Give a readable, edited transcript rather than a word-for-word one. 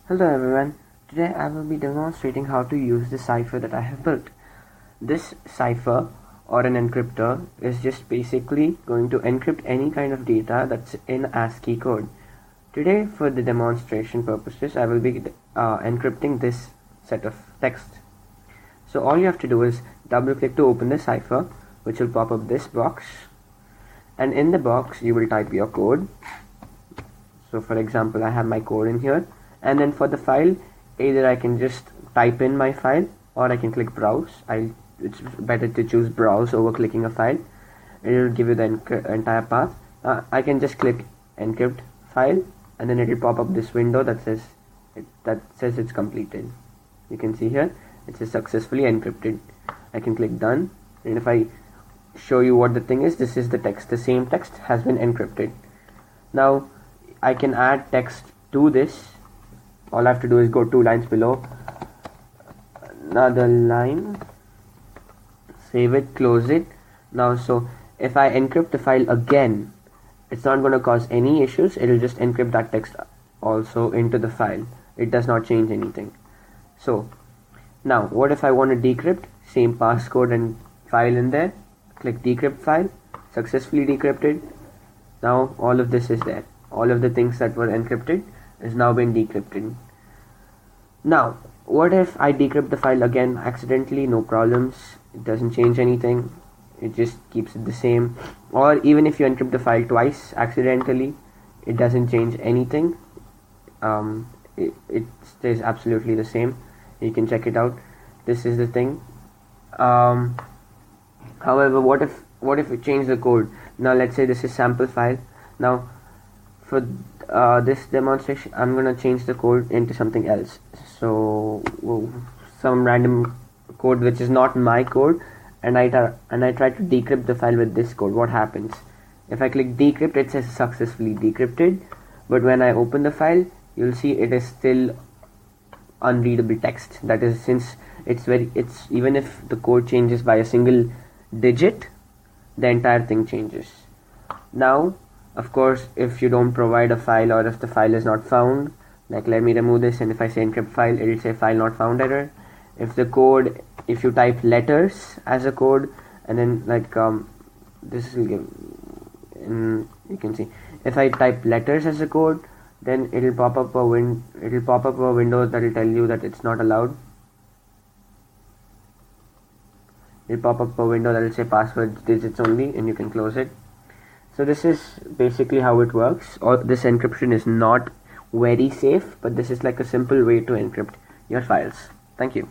Hello everyone, today I will be demonstrating how to use the cipher that I have built. This cipher or an encryptor is just basically going to encrypt any kind of data that's in ASCII code. Today for the demonstration purposes I will be encrypting this set of text. So all you have to do is double click to open the cipher, which will pop up this box, and in the box you will type your code. So for example, I have my code in here, and then for the file, either I can just type in my file or I can click browse. It's better to choose browse over clicking a file. It will give you the entire path. I can just click encrypt file, and then it will pop up this window that says it's completed. You can see here it says successfully encrypted. I can click done, and if I show you what the thing is, this is the text. The same text has been encrypted. Now I can add text to this. All I have to do is go 2 lines below, another line, save it, close it. Now so if I encrypt the file again, it's not going to cause any issues. It will just encrypt that text also into the file. It does not change anything. So now what if I want to decrypt? Same passcode and file in there, click decrypt file, successfully decrypted. Now all of this is there. All of the things that were encrypted is now been decrypted. Now what if I decrypt the file again accidentally? No problems, it doesn't change anything, it just keeps it the same. Or even if you encrypt the file twice accidentally, it doesn't change anything. It stays absolutely the same. You can check it out. This is the thing. However, what if we change the code? Now let's say this is sample file. Now for this demonstration I'm gonna change the code into something else, so some random code which is not my code, and I try to decrypt the file with this code. What happens? If I click decrypt, it says successfully decrypted, but when I open the file you'll see it is still unreadable text. That is, since it's even if the code changes by a single digit, the entire thing changes. Now of course, if you don't provide a file, or if the file is not found, like let me remove this, and if I say encrypt file, it will say file not found error. If you type letters as a code, and then like this will give, you can see, if I type letters as a code, then it will pop up a window that will tell you that it's not allowed. It will pop up a window that will say password digits only, and you can close it. So this is basically how it works. This encryption is not very safe, but this is like a simple way to encrypt your files. Thank you.